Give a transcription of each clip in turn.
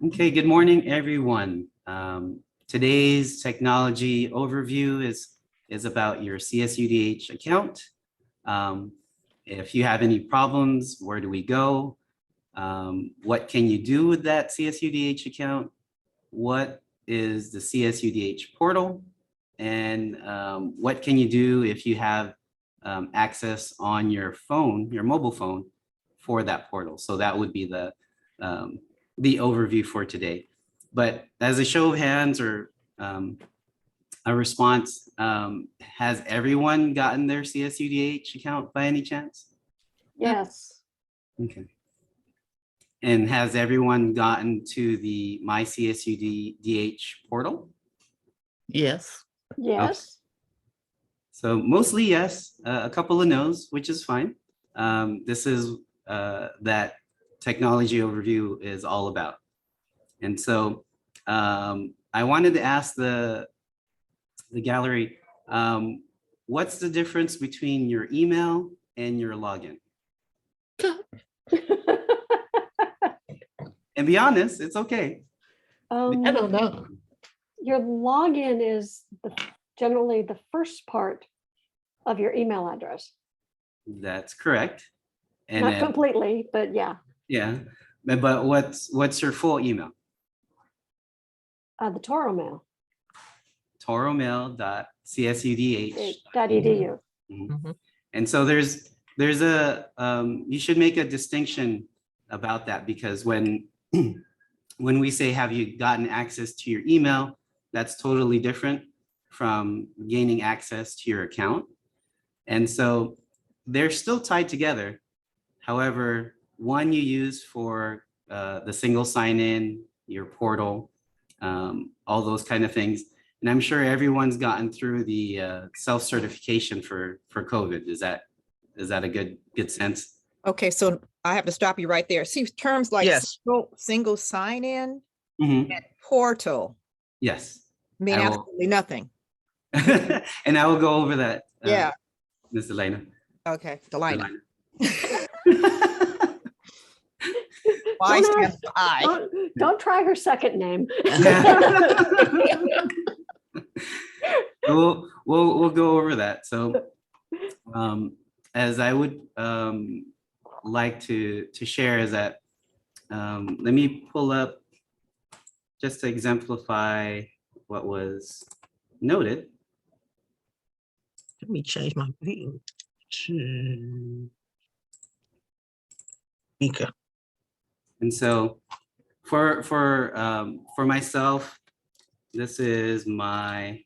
Okay, good morning, everyone. Today's technology overview is about your CSUDH account. If you have any problems, where do we go? What can you do with that CSUDH account? What is the CSUDH portal? And what can you do if you have access on your phone, your mobile phone, for that portal? So that would be the overview for today. But as a show of hands or a response, has everyone gotten their CSUDH account by any chance? Yes. Okay. And has everyone gotten to the MyCSUDH portal? Yes. Yes. Okay. So mostly yes, a couple of no's, which is fine. This is that technology overview is all about. And so I wanted to ask the gallery, what's the difference between your email and your login? And be honest, it's okay. I don't know. Your login is generally the first part of your email address. That's correct. And Not then, completely, but yeah. yeah, but what's your full email? The Toro mail. toromail.csudh. .edu. Mhm. And so there's a you should make a distinction about that, because when we say have you gotten access to your email, that's totally different from gaining access to your account. And so they're still tied together. However, one you use for the single sign-in, your portal, all those kind of things. And I'm sure everyone's gotten through the self-certification for COVID. Is that a good sense? Okay, so I have to stop you right there. See, terms like Yes. single sign-in Mhm. and portal Yes. mean I will- absolutely nothing. And I will go over that. Yeah. Ms. Elena. Okay, Delina. Elena. I Don't stand ask- for I. Don't try her second name. We'll go over that. So as I would like to share is that let me pull up just to exemplify what was noted. Let me change my view to speaker. And so for myself, this is my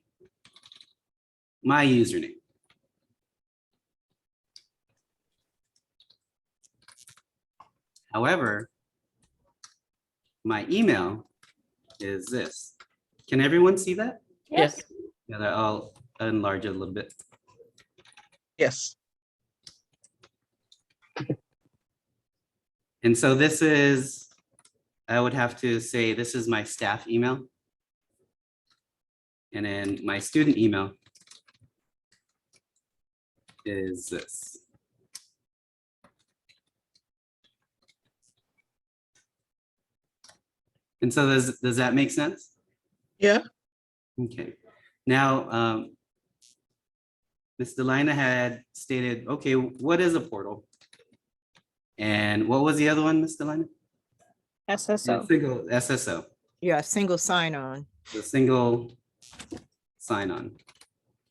username. However, my email is this. Can everyone see that? Yes. Yeah, I'll enlarge it a little bit. Yes. And so this is, I would have to say, this is my staff email. And then my student email is this. And so does that make sense? Yeah. Okay. Now, Ms. Delina had stated, okay, what is a portal? And what was the other one, Ms. Delina? SSO. Single SSO, Yeah, single sign-on. the single sign-on.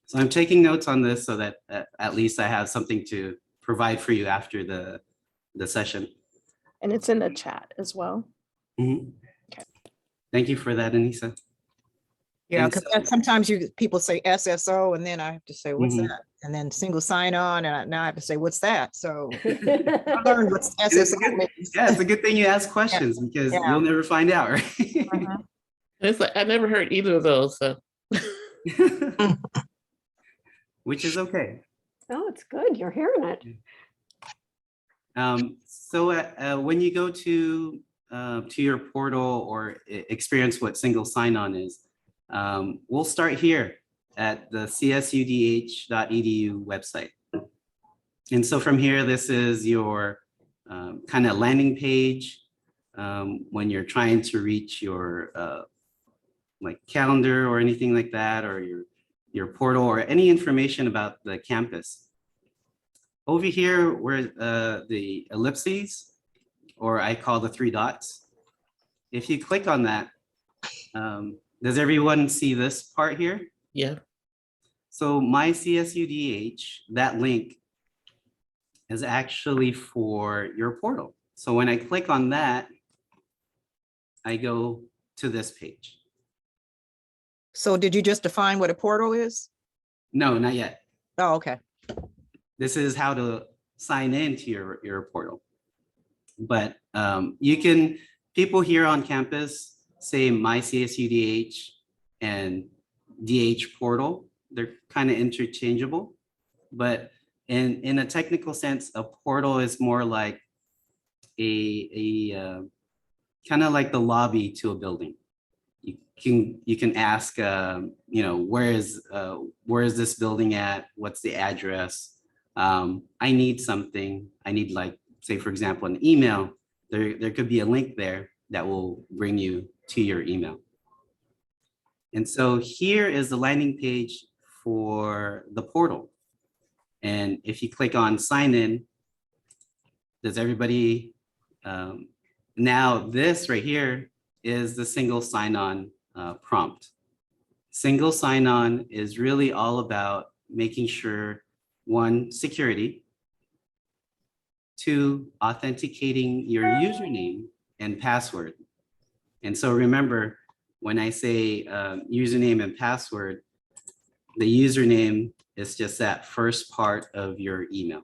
So I'm taking notes on this so that at least I have something to provide for you after the session. And it's in the chat as well. Mhm. Okay. Thank you for that, Anissa. Yeah, And because so- sometimes people say SSO and then I have to say, what's Mhm. that? And then single sign-on, and now I have to say, what's that? So I learned what And it's a SSO good, means. yeah, it's a good thing you ask questions because Yeah. you'll never find out, right? Mhm. It's like, I never heard either of those. So Which is okay. Oh, it's good. You're hearing it. So when you go to your portal or experience what single sign-on is, we'll start here at the CSUDH.edu website. And so from here, this is your kind of landing page when you're trying to reach your like calendar or anything like that, or your portal or any information about the campus. Over here where the ellipses, or I call the 3 dots, if you click on that, does everyone see this part here? Yeah. So MyCSUDH, that link is actually for your portal. So when I click on that, I go to this page. So did you just define what a portal is? No, not yet. Oh, okay. This is how to sign into your portal. But you can, people here on campus say MyCSUDH and DH portal. They're kind of interchangeable, but in a technical sense, a portal is more like a kind of like the lobby to a building. You can ask, you know, where is this building at? What's the address? I need something. I need, like, say, for example, an email. There could be a link there that will bring you to your email. And so here is the landing page for the portal. And if you click on sign in, does everybody, now this right here is the single sign-on prompt. Single sign-on is really all about making sure, 1, security, 2, authenticating your username and password. And so remember, when I say username and password, the username is just that first part of your email.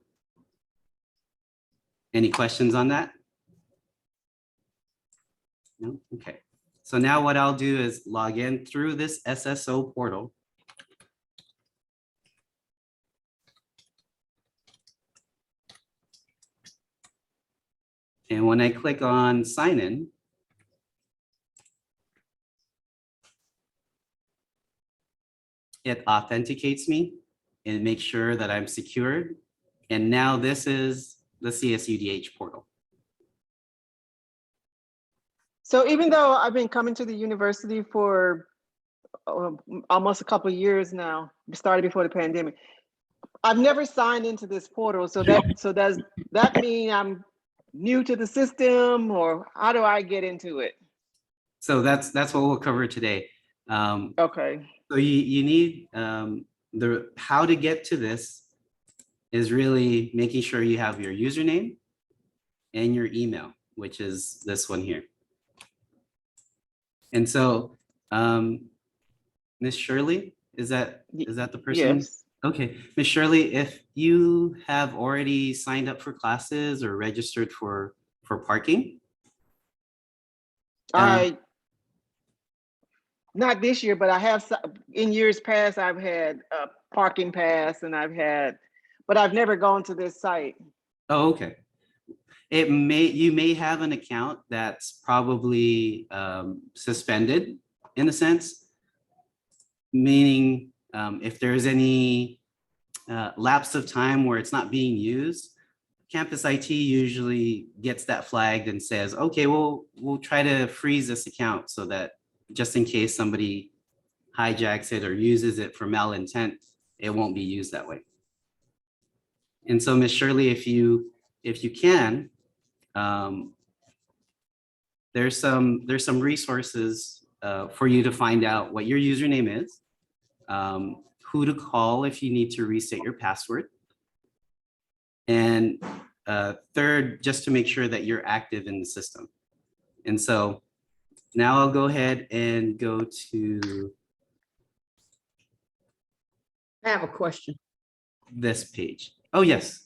Any questions on that? No? Okay. So now what I'll do is log in through this SSO portal. And when I click on sign in, it authenticates me and makes sure that I'm secured. And now this is the CSUDH portal. So even though I've been coming to the university for almost a couple of years now, started before the pandemic, I've never signed into this portal. So does that mean I'm new to the system, or how do I get into it? So that's what we'll cover today. Okay. So you need how to get to this is really making sure you have your username and your email, which is this one here. And so, Miss Shirley, is that the person? Yes. Okay, Miss Shirley, if you have already signed up for classes or registered for parking. Not this year, but I have in years past. I've had a parking pass, and but I've never gone to this site. Oh, okay. You may have an account that's probably suspended in a sense, meaning if there's any lapse of time where it's not being used, campus IT usually gets that flagged and says, okay, we'll try to freeze this account so that just in case somebody hijacks it or uses it for malintent, it won't be used that way. And so, Ms. Shirley, if you can, there's some resources for you to find out what your username is, who to call if you need to reset your password, and third, just to make sure that you're active in the system. And so now I'll go ahead and go to I have a question. this page. Oh, yes.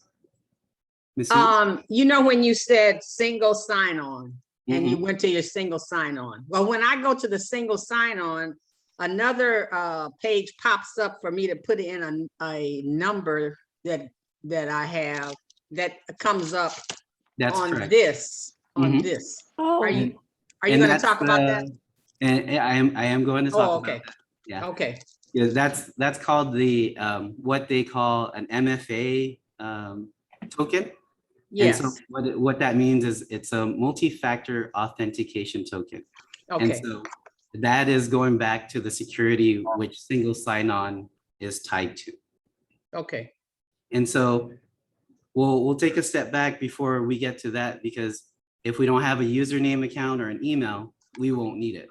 Ms. Wu? You know, when you said single sign-on and you went to your single sign-on. Well, when I go to the single sign-on, another page pops up for me to put in a number that I have that comes up. That's on correct. this. Mhm. This. Oh, Are you And going to that's talk about that? And I am going to talk Oh, about okay. that. Yeah. Okay. Yeah, that's called the what they call an MFA token. And so Yes, what that means is it's a multi-factor authentication token. And okay, so that is going back to the security which single sign-on is tied to. okay, And so we'll take a step back before we get to that, because if we don't have a username account or an email, we won't need it.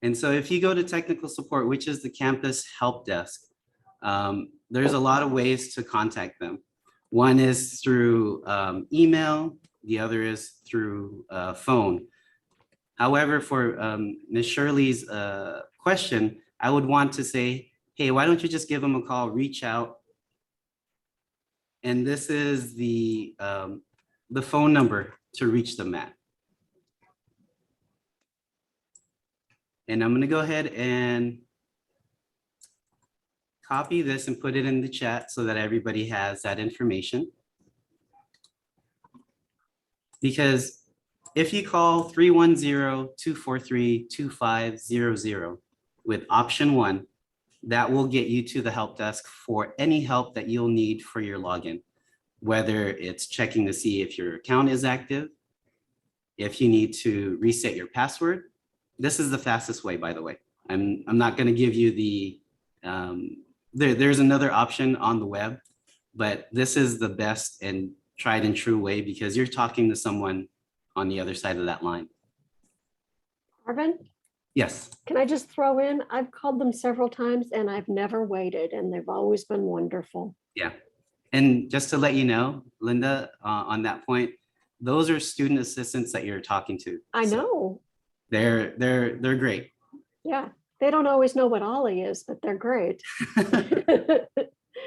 And so if you go to technical support, which is the campus help desk, there's a lot of ways to contact them. One is through email, the other is through phone. However, for Ms. Shirley's question, I would want to say, hey, why don't you just give them a call, reach out. And this is the phone number to reach them at. And I'm gonna go ahead and copy this and put it in the chat so that everybody has that information. Because if you call 310-243-2500 with option 1, that will get you to the help desk for any help that you'll need for your login, whether it's checking to see if your account is active, if you need to reset your password. This is the fastest way, by the way. I'm not going to give you the, there's another option on the web, but this is the best and tried and true way because you're talking to someone on the other side of that line. Arvin, Yes. can I just throw in, I've called them several times and I've never waited and they've always been wonderful. Yeah. And just to let you know, Linda, on that point, those are student assistants that you're talking to. I So know. they're great. Yeah. They don't always know what Ollie is, but they're great.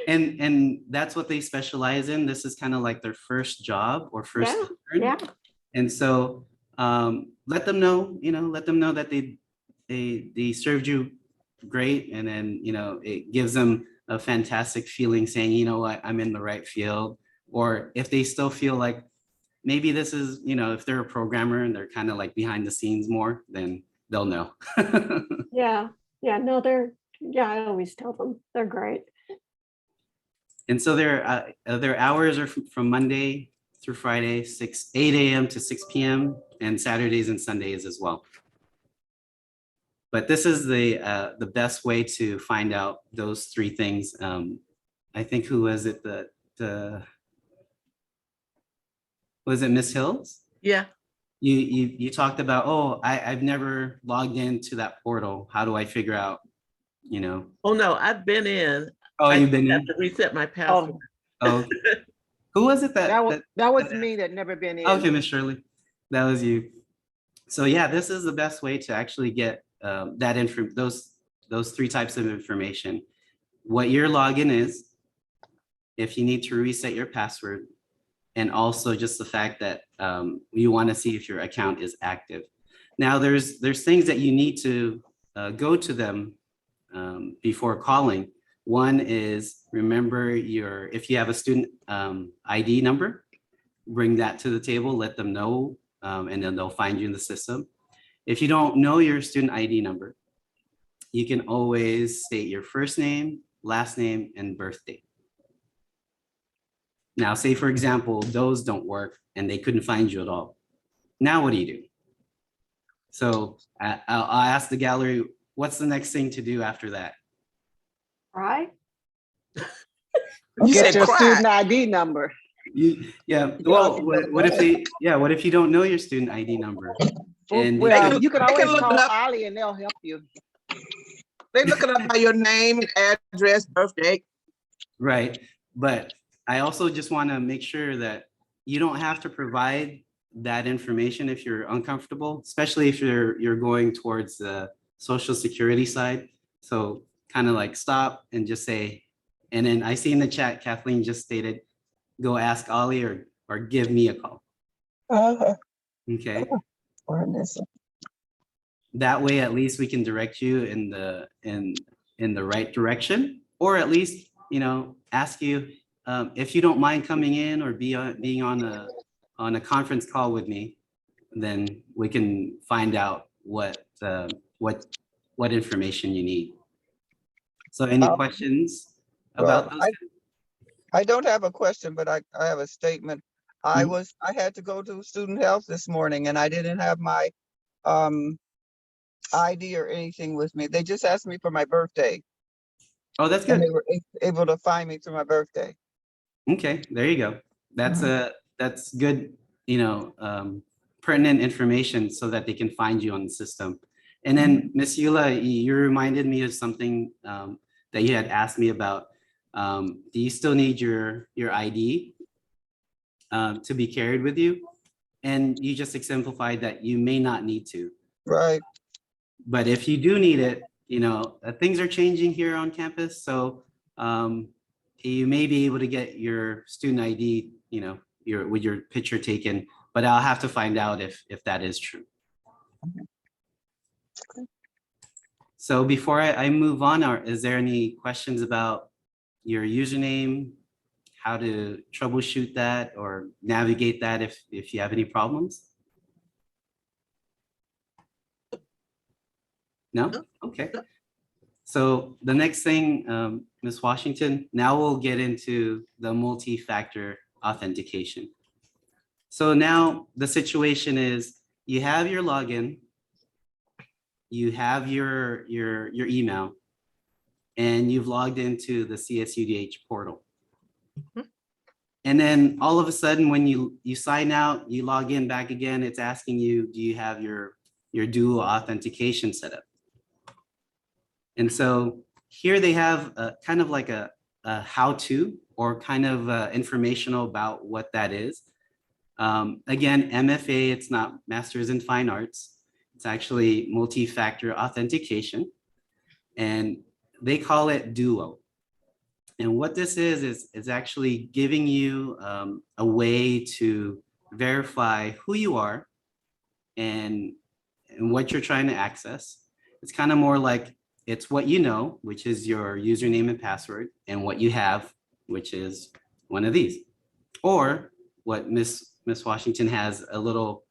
And that's what they specialize in. This is kind of like their first job or first Yeah, intern. yeah. And so let them know, let them know that they served you great. And then, it gives them a fantastic feeling saying, you know what, I'm in the right field. Or if they still feel like maybe this is, if they're a programmer and they're kind of like behind the scenes more, then they'll know. Yeah. Yeah. No, I always tell them they're great. And so their hours are from Monday through Friday, 8 a.m. to 6 p.m. and Saturdays and Sundays as well. But this is the best way to find out those 3 things. I think who was it? Was it Miss Hills? Yeah. You talked about, oh, I've never logged into that portal. How do I figure out, Oh, no, I've been in. Oh, I you've been have in? to reset my password. Oh, who was it That was me that never been in. Okay, Miss Shirley, that was you. So yeah, this is the best way to actually get those 3 types of information. What your login is, if you need to reset your password, and also just the fact that you want to see if your account is active. Now, there's things that you need to go to them before calling. One is remember if you have a student ID number, bring that to the table, let them know, and then they'll find you in the system. If you don't know your student ID number, you can always state your first name, last name, and birth date. Now, say for example, those don't work and they couldn't find you at all. Now, what do you do? So I'll ask the gallery, what's the next thing to do after that? Right? You Get said your cry. student ID number. Well, what if you don't know your student ID number? And Well, you can they can always look call it up. Ollie and they'll help you. They look it up by your name, address, birthday. right, but I also just want to make sure that you don't have to provide that information if you're uncomfortable, especially if you're going towards the social security side. So kind of like stop and just say, and then I see in the chat, Kathleen just stated, go ask Ollie or give me a call. Okay. That way, at least we can direct you in the right direction, or at least, ask you if you don't mind coming in or being on a conference call with me, then we can find out what information you need. So any questions about those? I don't have a question, but I have a statement. I Mhm. had to go to student health this morning and I didn't have my um ID or anything with me. They just asked me for my birthday Oh, that's and good. they were able to find me through my birthday. Okay, there you go. That's Mhm. that's good, pertinent information so that they can find you on the system. And then Miss Eula, you reminded me of something that you had asked me about. Do you still need your ID to be carried with you? And you just exemplified that you may not need to. Right. But if you do need it, things are changing here on campus. So you may be able to get your student ID, with your picture taken, but I'll have to find out if that is true. So before I move on, is there any questions about your username, how to troubleshoot that or navigate that if you have any problems? No? Okay. So the next thing, Ms. Washington, now we'll get into the multi-factor authentication. So now the situation is you have your login, you have your email, and you've logged into the CSUDH portal. And then all of a sudden, when you sign out, you log in back again, it's asking you, do you have your dual authentication set up? And so here they have kind of like a how-to or kind of informational about what that is. Again, MFA, it's not Masters in Fine Arts. It's actually multi-factor authentication. And they call it Duo. And what this is actually giving you a way to verify who you are and what you're trying to access. It's kind of more like it's what you know, which is your username and password, and what you have, which is one of these. Or what Miss Washington has a little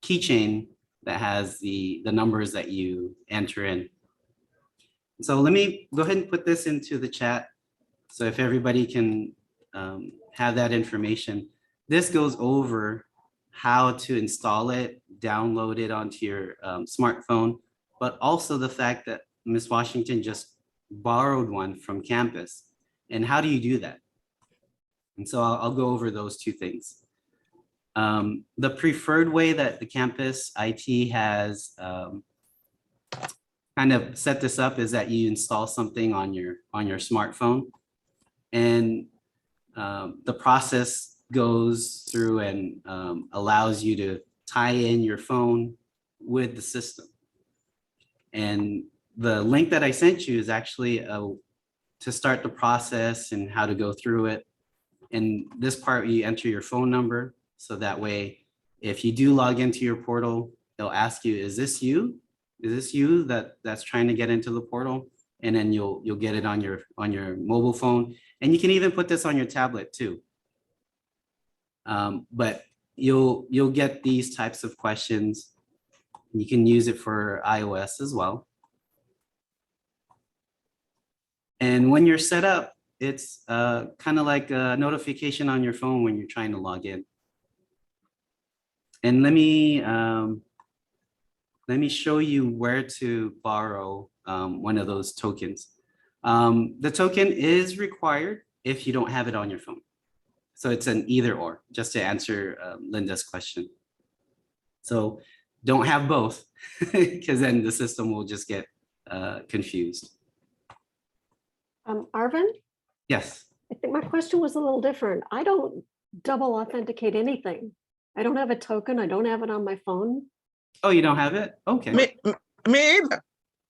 keychain that has the numbers that you enter in. So let me go ahead and put this into the chat. So if everybody can have that information, this goes over how to install it, download it onto your smartphone, but also the fact that Ms. Washington just borrowed one from campus. And how do you do that? And so I'll go over those two things. The preferred way that the campus IT has kind of set this up is that you install something on your smartphone. And the process goes through and allows you to tie in your phone with the system. And the link that I sent you is actually to start the process and how to go through it. And this part, you enter your phone number. So that way, if you do log into your portal, they'll ask you, is this you? Is this you that's trying to get into the portal? And then you'll get it on your mobile phone. And you can even put this on your tablet too. But you'll get these types of questions. You can use it for iOS as well. And when you're set up, it's kind of like a notification on your phone when you're trying to log in. And let me show you where to borrow one of those tokens. The token is required if you don't have it on your phone. So it's an either or, just to answer Linda's question. So don't have both, because then the system will just get confused. Arvin, Yes. I think my question was a little different. I don't double authenticate anything. I don't have a token. I don't have it on my phone. Oh, you don't have it? Okay. Me either.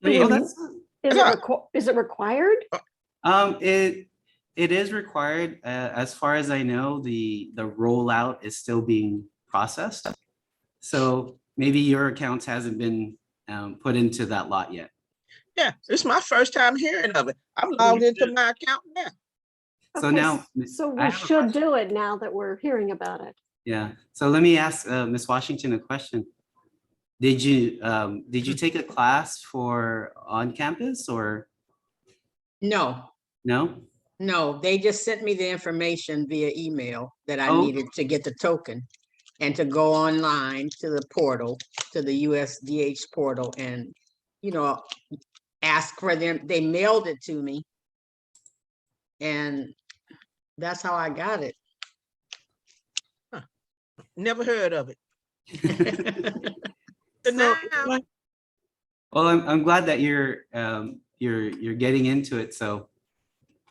Oh, that's, Is it required? it is required. As far as I know, the rollout is still being processed. So maybe your accounts hasn't been put into that lot yet. Yeah, it's my first time hearing of it. I'm logged into my account now. So Okay, now, so I we have a should question. do it now that we're hearing about it. Yeah. So let me ask Ms. Washington a question. Did you take a class for on campus or No, no? No, they just sent me the information via email that I Oh. needed to get the token and to go online to the portal, to the USDH portal and, you know, ask for them. They mailed it to me. And that's how I got it. Never heard of it. So, Now, well, I'm glad that you're getting into it. So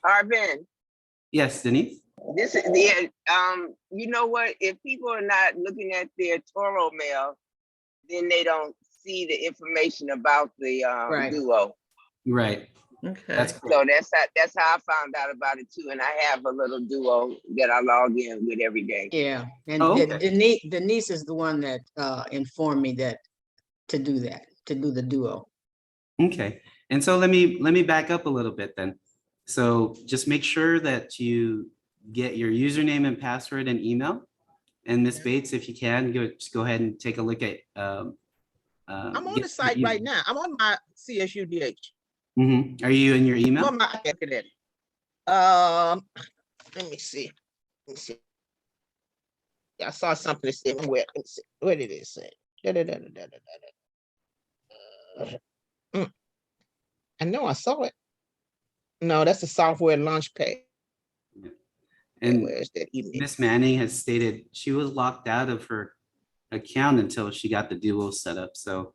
Arvin, yes, Denise. this is the you know what? If people are not looking at their Toro mail, then they don't see the information about the Right. duo. Right. okay. That's So that's how I found out about it too. And I have a little duo that I log in with every day. Yeah, and Oh, okay. Denise is the one that informed me that to do the duo. Okay. And so let me back up a little bit then. So just make sure that you get your username and password and email. And Miss Bates, if you can, just go ahead and take a look at. I'm on get the site your right now. I'm on my CSUDH. Mhm. Are you in your I'm email? on my look at it. Let me see. Let me see. Yeah, I saw something that said where. Let me see. Where did it say? I know I saw it. No, that's the software launch page. And Where's that email? Miss Manning has stated she was locked out of her account until she got the duo set up. So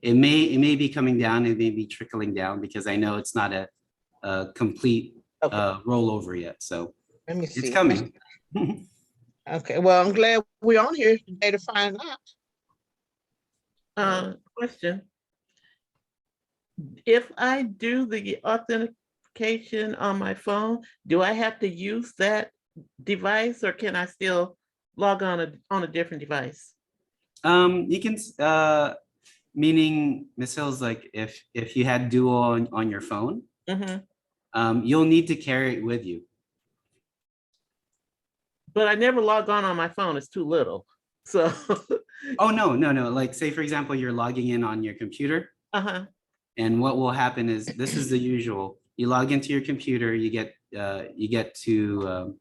it may be coming down, it may be trickling down because I know it's not a complete Okay. rollover yet. So Let me see. it's coming. Okay, well, I'm glad we're on here today to find out. Question. If I do the authentication on my phone, do I have to use that device or can I still log on a different device? You can, meaning Miss Hills, like if you had duo on your phone, you'll need to carry it with you. But I never log on my phone. It's too little. So. Oh, no. Like say, for example, you're logging in on your computer. And what will happen is this is the usual. You log into your computer, you get to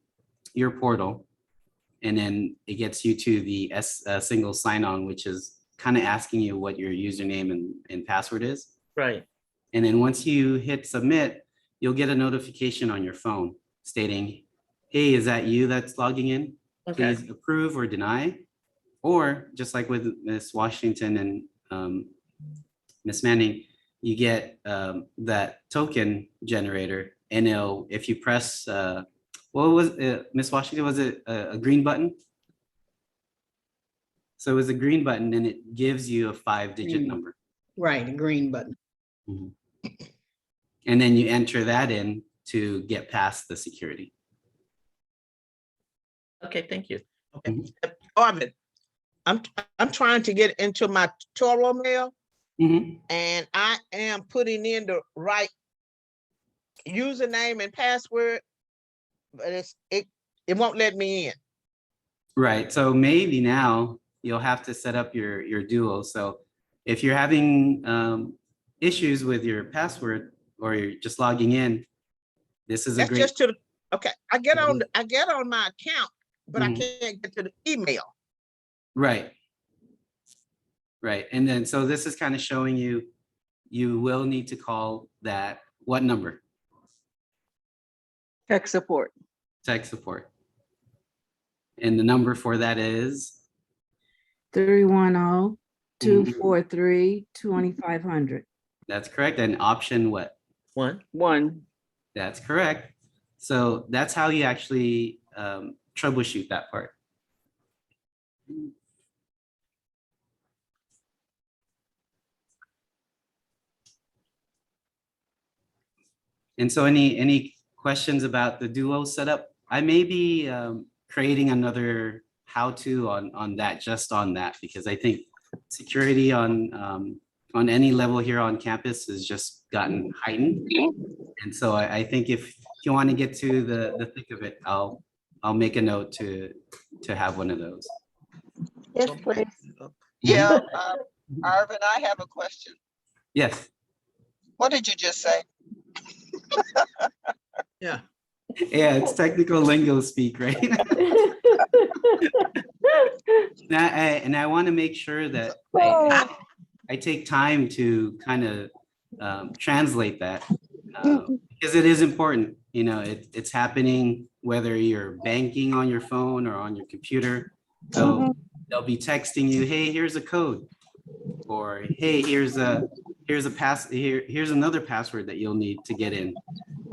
your portal, and then it gets you to the single sign-on, which is kind of asking you what your username and password is. Right. And then once you hit submit, you'll get a notification on your phone stating, hey, is that you that's logging in? Okay. Please approve or deny. Or just like with Miss Washington and Miss Manning, you get that token generator, and if you press, what was Miss Washington? Was it a green button? So it was a green button, and it gives you a 5-digit number. Right, the green button. Mhm. And then you enter that in to get past the security. Okay, thank you. Okay, Arvin, I'm trying to get into my Toro mail, and I am putting in the right username and password, but it won't let me in. Right. So maybe now you'll have to set up your duo. So if you're having issues with your password or you're just logging in, this is That's a great. just to the, okay. I get on my account, but I can't get to the email. Right. Right. And then so this is kind of showing you will need to call that. What number? Tech support. Tech support. And the number for that is 310-243-2500. That's correct. And option what? One. That's correct. So that's how you actually troubleshoot that part. And so any questions about the duo setup? I may be creating another how-to on that, just on that, because I think security on any level here on campus has just gotten heightened. And so I think if you want to get to the thick of it, I'll make a note to have one of those. Yes, please. Yeah, Arvin, I have a question. Yes. What did you just say? Yeah. Yeah, it's technical lingo speak, right? And I want to make sure that I take time to kind of translate that because it is important. You know, it's happening whether you're banking on your phone or on your computer. So they'll be texting you, "Hey, here's a code," or "Hey, here's another password that you'll need to get in."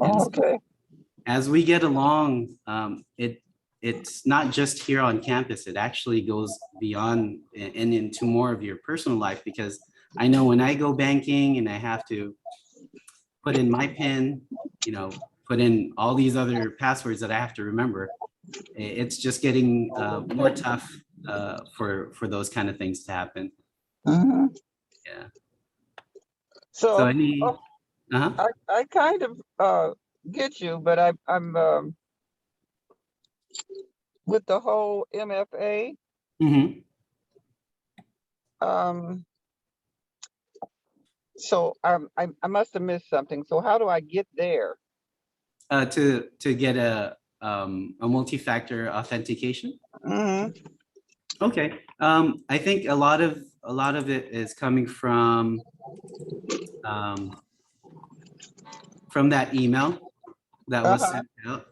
And so Okay. as we get along, it's not just here on campus. It actually goes beyond and into more of your personal life, because I know when I go banking and I have to put in my PIN, you know, put in all these other passwords that I have to remember, it's just getting more tough for those kind of things to happen. Mhm. Yeah. So So any, I kind of get you, but I'm with the whole MFA. So I must have missed something. So how do I get there? to get a multi-factor authentication. Okay. I think a lot of it is coming from that email that was sent out.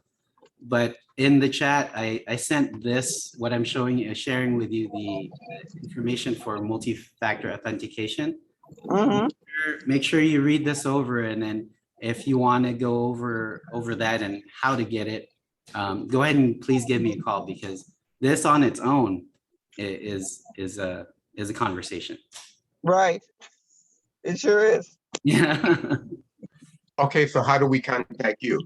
But in the chat, I sent this, what I'm sharing with you, the information for multi-factor authentication. Make sure you read this over, and then if you want to go over that and how to get it, go ahead and please give me a call, because this on its own is a conversation. Right. It sure is. Yeah. Okay, so how do we contact you?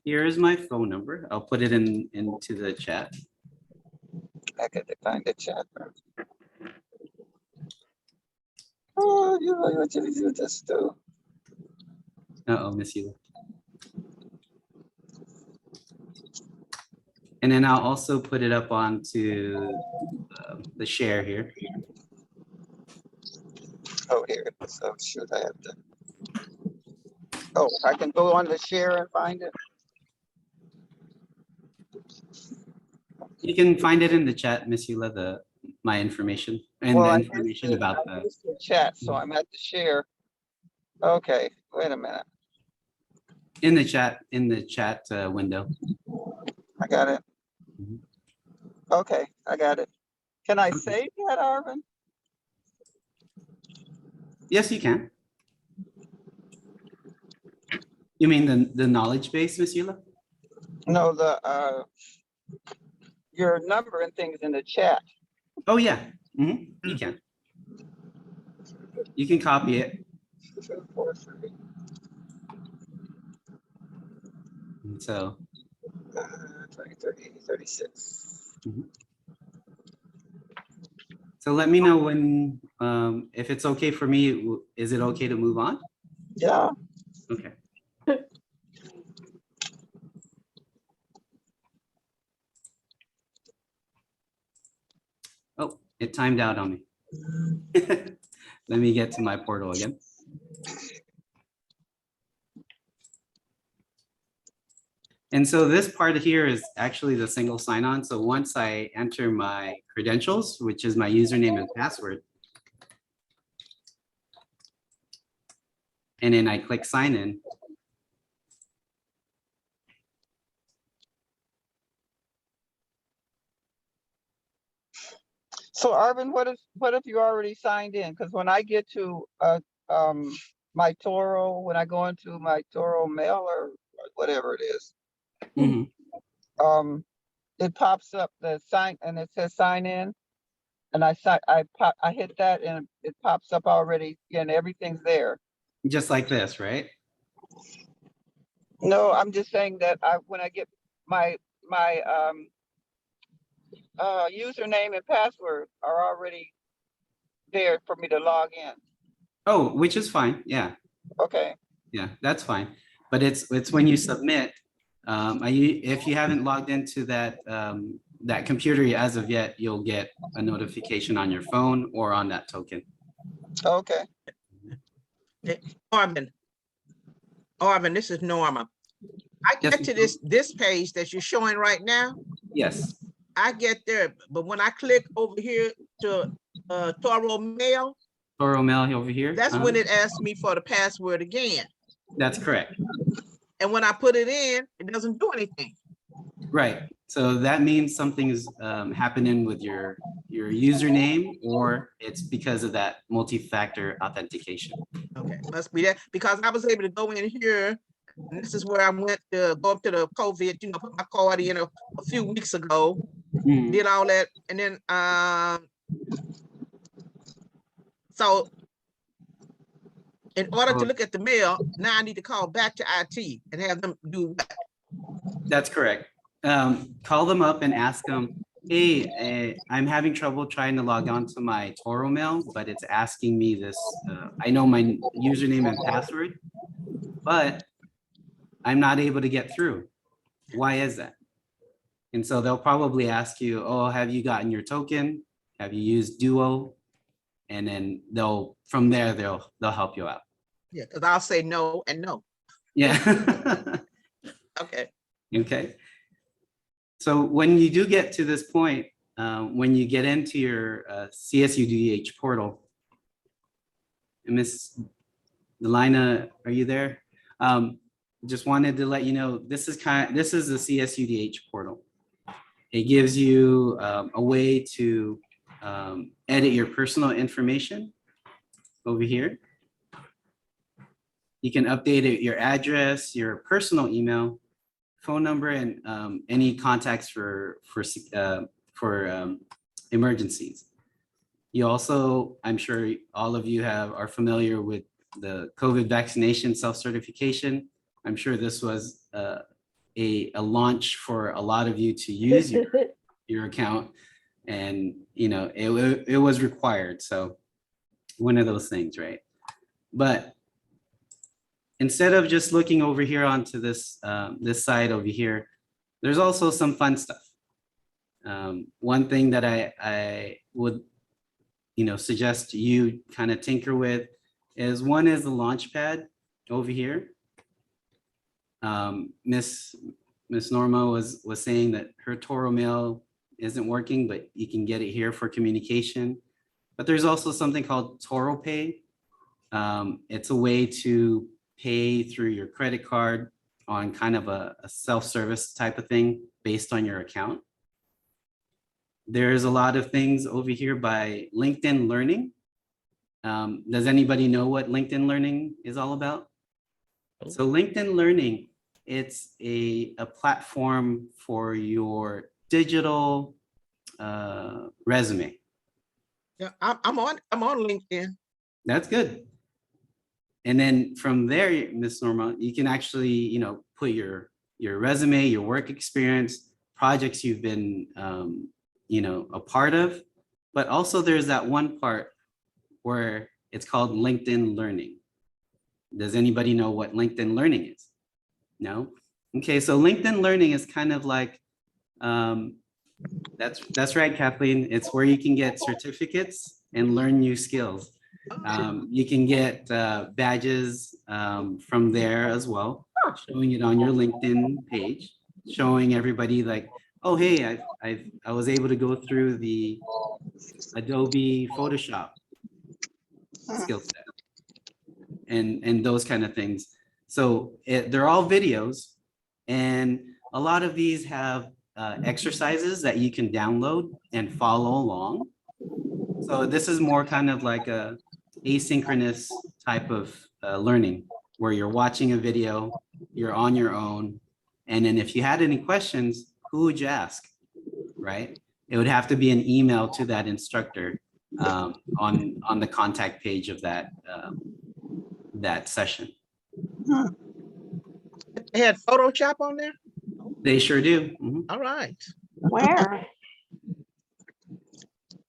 Here is my phone number. I'll put it into the chat. I got to find the chat. Oh, you know what you do this too. Miss you. And then I'll also put it up onto the share here. Oh, here it is. Oh, shoot, I have to. Oh, I can go on the share and find it. You can find it in the chat, Miss Eula, my information and the information about the chat. So I'm at the share. Okay, wait a minute. in the chat window. I got it. Okay, I got it. Can I save that, Arvin? Yes, you can. You mean the knowledge base, Miss Eula? No, the your number and things in the chat. Oh yeah, you can. You can copy it. So 20, 30, 36. So let me know when, if it's okay for me. Is it okay to move on? Yeah. Okay. Oh, it timed out on me. Let me get to my portal again. And so this part here is actually the single sign-on. So once I enter my credentials, which is my username and password, and then I click sign in, So Arvin, what if you already signed in? Because when I get to my Toro, when I go into my Toro mail or whatever it is, it pops up the sign and it says sign in, and I hit that and it pops up already and everything's there. just like this, right? No, I'm just saying that when I get my username and password are already there for me to log in. Oh, which is fine. Yeah. Okay. Yeah, that's fine. But it's when you submit, if you haven't logged into that that computer as of yet, you'll get a notification on your phone or on that token. Okay. Arvin, this is Norma. I Yes, get to this page that you're showing right now. Yes. I get there, but when I click over here to Toro Mail, Toro Mail over here. that's when it asks me for the password again. That's correct. And when I put it in, it doesn't do anything. Right. So that means something is happening with your username, or it's because of that multi-factor authentication. Okay, must be that, because I was able to go in here, and this is where I went to go up to the COVID, put my card in a few weeks ago, did all that, and then so in order to look at the mail, now I need to call back to IT and have them do what? That's correct. Call them up and ask them, hey, I'm having trouble trying to log on to my Toro Mail, but it's asking me this. I know my username and password, but I'm not able to get through. Why is that? And so they'll probably ask you, oh, have you gotten your token? Have you used Duo? And then from there, they'll help you out. Yeah, because I'll say no and no. Yeah. Okay. Okay. So when you do get to this point, when you get into your CSUDH portal, and Miss Delina, are you there? Just wanted to let you know, this is the CSUDH portal. It gives you a way to edit your personal information over here. You can update your address, your personal email, phone number, and any contacts for emergencies. You also, I'm sure all of you are familiar with the COVID vaccination self-certification. I'm sure this was a launch for a lot of you to use your account, and it was required. So one of those things, right? But instead of just looking over here onto this side over here, there's also some fun stuff. One thing that I would suggest you kind of tinker with is the Launchpad over here. Miss Norma was saying that her Toro Mail isn't working, but you can get it here for communication. But there's also something called Toro Pay. It's a way to pay through your credit card on kind of a self-service type of thing based on your account. There's a lot of things over here by LinkedIn Learning. Does anybody know what LinkedIn Learning is all about? So LinkedIn Learning, it's a platform for your digital resume. Yeah, I'm on LinkedIn. That's good. And then from there, Miss Norma, you can actually, put your resume, your work experience, projects you've been, a part of. But also there's that one part where it's called LinkedIn Learning. Does anybody know what LinkedIn Learning is? No? Okay, so LinkedIn Learning is kind of like, that's right, Kathleen. It's where you can get certificates and learn new skills. You can get badges from there as well, showing it on your LinkedIn page, showing everybody like, oh, hey, I was able to go through the Adobe Photoshop skill set and those kind of things. So they're all videos, and a lot of these have exercises that you can download and follow along. So this is more kind of like a asynchronous type of learning, where you're watching a video, you're on your own, and then if you had any questions, who would you ask, right? It would have to be an email to that instructor on the contact page of that session. They had Photoshop on there? They sure do. Mhm. All right. Where?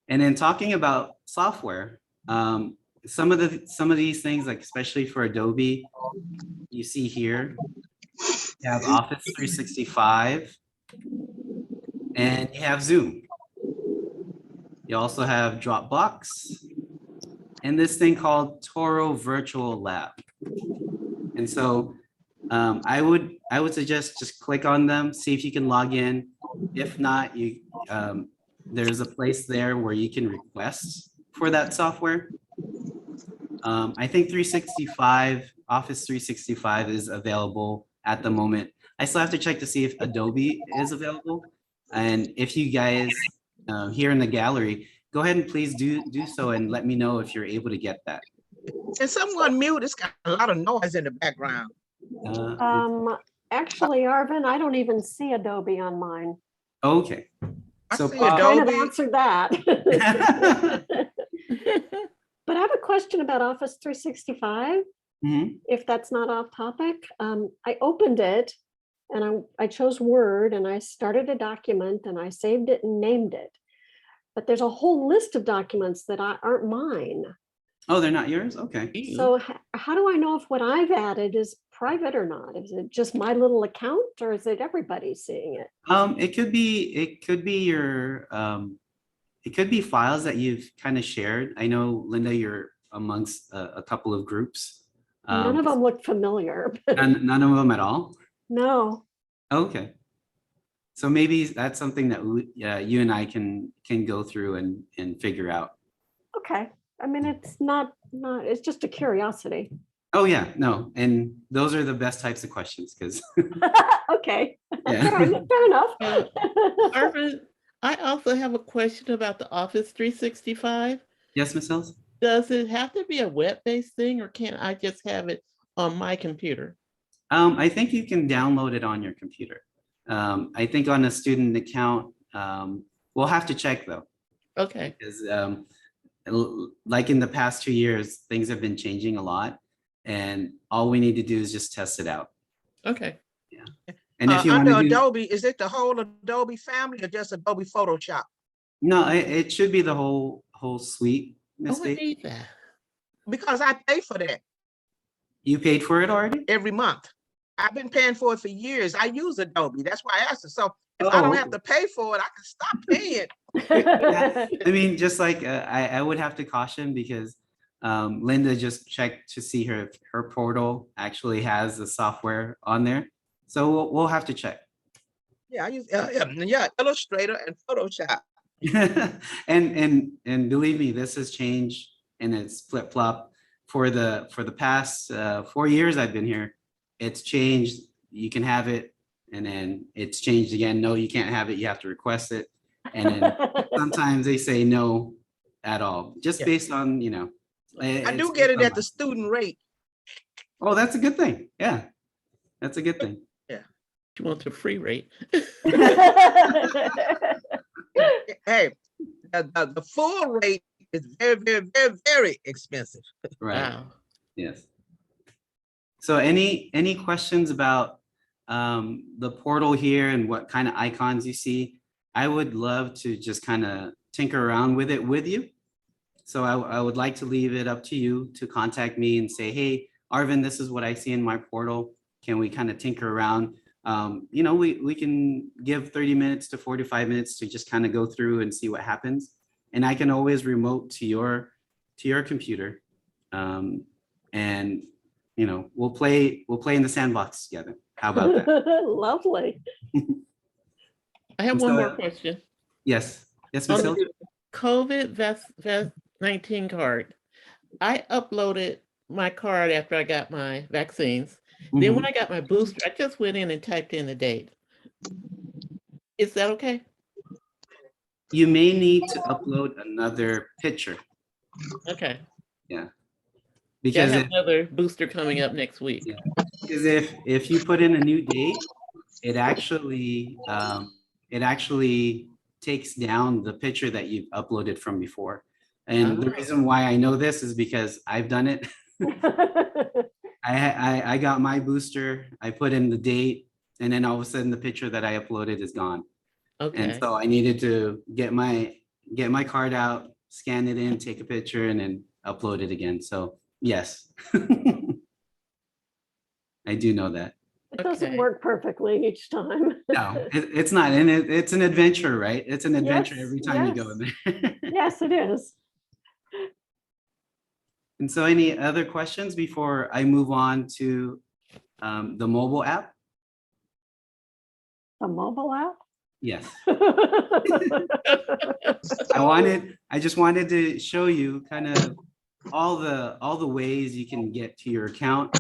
And then talking about software, some of these things, like especially for Adobe, you see here, you have Office 365, and you have Zoom. You also have Dropbox, in this thing called Toro Virtual Lab. And so I would suggest just click on them, see if you can log in. If not, there's a place there where you can request for that software. I think Office 365 is available at the moment. I still have to check to see if Adobe is available. And if you guys here in the gallery, go ahead and please do so and let me know if you're able to get that. And someone mute, it's got a lot of noise in the background. Actually, Arvin, I don't even see Adobe on mine. Okay. I So see I kind of Adobe. answered that. But I have a question about Office 365, Mhm. if that's not off topic. I opened it and I chose Word and I started a document and I saved it and named it. But there's a whole list of documents that aren't mine. Oh, they're not yours? Okay. So how do I know if what I've added is private or not? Is it just my little account or is it everybody seeing it? It could be your it could be files that you've kind of shared. I know, Linda, you're amongst a couple of groups. None of them look familiar. None of them at all? No. Okay. So maybe that's something that you and I can go through and figure out. Okay. I mean, it's not, it's just a curiosity. Oh yeah, no. And those are the best types of questions because Okay. Yeah. Fair enough. Arvin, I also have a question about the Office 365. Yes, Ms. Hills? Does it have to be a web-based thing or can I just have it on my computer? I think you can download it on your computer. I think on a student account, we'll have to check though. Okay. Because like in the past 2 years, things have been changing a lot. And all we need to do is just test it out. Okay. Yeah. And if you want Under to do, Adobe, is it the whole Adobe family or just Adobe Photoshop? no, it should be the whole suite, Miss Oh, I Faith. need that. Because I pay for that You paid for it already? every month. I've been paying for it for years. I use Adobe. That's why I asked it. So if Oh, I don't okay. have to pay for it, I can stop paying. Yeah. I mean, just like I would have to caution because Linda just checked to see her portal actually has the software on there. So we'll have to check. Yeah, I use Illustrator and Photoshop. and believe me, this has changed and it's flip-flop for the past 4 years I've been here. It's changed. You can have it, and then it's changed again. No, you can't have it. You have to request it, and then sometimes they say no at all, just Yeah. based on I do get it at the student rate. Oh, that's a good thing. Yeah, that's a good thing. You want the free rate? Hey, the full rate is very, very, very, very expensive. Right. Wow. Yes. So any questions about the portal here and what kind of icons you see? I would love to just kind of tinker around with it with you. So I would like to leave it up to you to contact me and say, hey, Arvin, this is what I see in my portal. Can we kind of tinker around? We can give 30 minutes to 45 minutes to just kind of go through and see what happens. And I can always remote to your computer. And we'll play in the sandbox together. How about that? Lovely. I have one more question. Yes. Yes, On Ms. Hills? the COVID-19 card, I uploaded my card after I got my vaccines. Then when I got my booster, I just went in and typed in the date. Is that okay? You may need to upload another picture. Okay. Yeah. Yeah, I Because have another booster coming up next week. because if you put in a new date, it actually takes down the picture that you've uploaded from before. And the reason why I know this is because I've done it. I got my booster, I put in the date, and then all of a sudden the picture that I uploaded is gone. Okay. And so I needed to get my card out, scan it in, take a picture, and then upload it again. So yes. I do know that. It doesn't work perfectly each time. No, it's not. And it's an adventure, right? It's an adventure Yes, every time you go in there. Yes, it is. And so any other questions before I move on to the mobile app? A mobile app? Yes. So, I just wanted to show you kind of all the ways you can get to your account,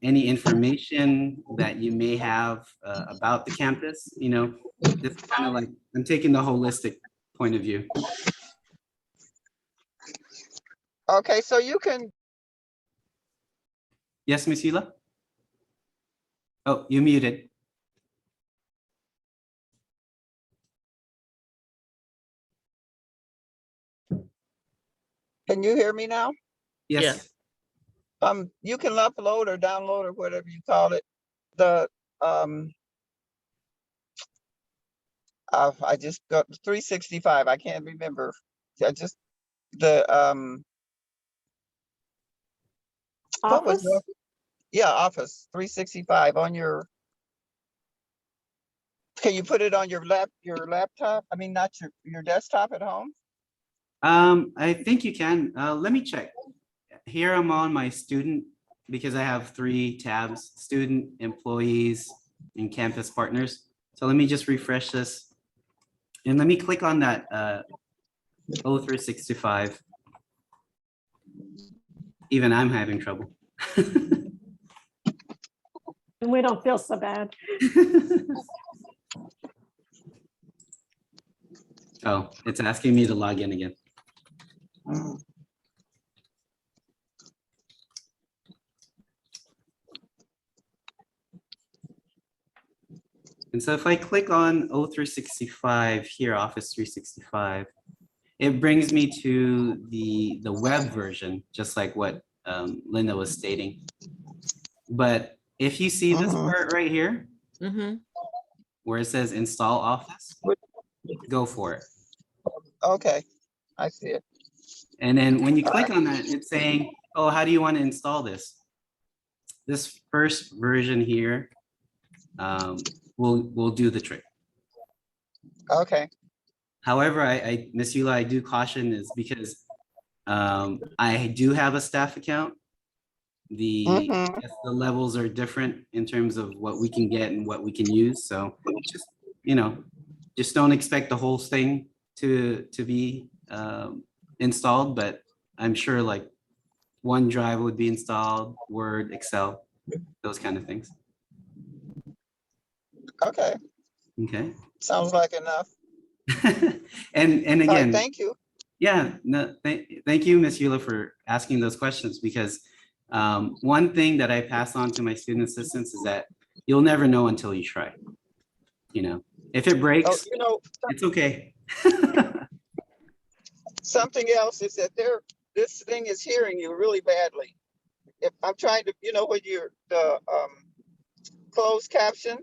any information that you may have about the campus, you know, just kind of like, I'm taking the holistic point of view. okay, so you can, Yes, Ms. Hila? Oh, you muted. can you hear me now? Yes. You can upload or download or whatever you call it. The, I just got 365. I can't remember. I just, the, what was Office? the, yeah, Office 365 on your, can you put it on your laptop? I mean, not your desktop at home? I think you can. Let me check. Here I'm on my student because I have 3 tabs: student, employees, and campus partners. So let me just refresh this. And let me click on that O365. Even I'm having trouble. We don't feel so bad. Oh, it's asking me to log in again. And so if I click on O365 here, Office 365, it brings me to the web version, just like what Linda was stating. But if you see this part right here, where it says install Office, go for it. Okay, I see it. And then when you click on that, it's saying, oh, how do you want to install this? This first version here will do the trick. Okay, However, Ms. Eula, I do caution is because I do have a staff account. The levels are different in terms of what we can get and what we can use. So just, you know, just don't expect the whole thing to be installed, but I'm sure like OneDrive would be installed, Word, Excel, those kind of things. okay, Okay. sounds like enough. And All right, again, thank you. yeah, no, thank you, Ms. Eula, for asking those questions, because one thing that I pass on to my student assistants is that you'll never know until you try. You know, if it Oh, breaks, you know, it's okay. something else is that this thing is hearing you really badly. If I'm trying to, you know, when you're the closed caption,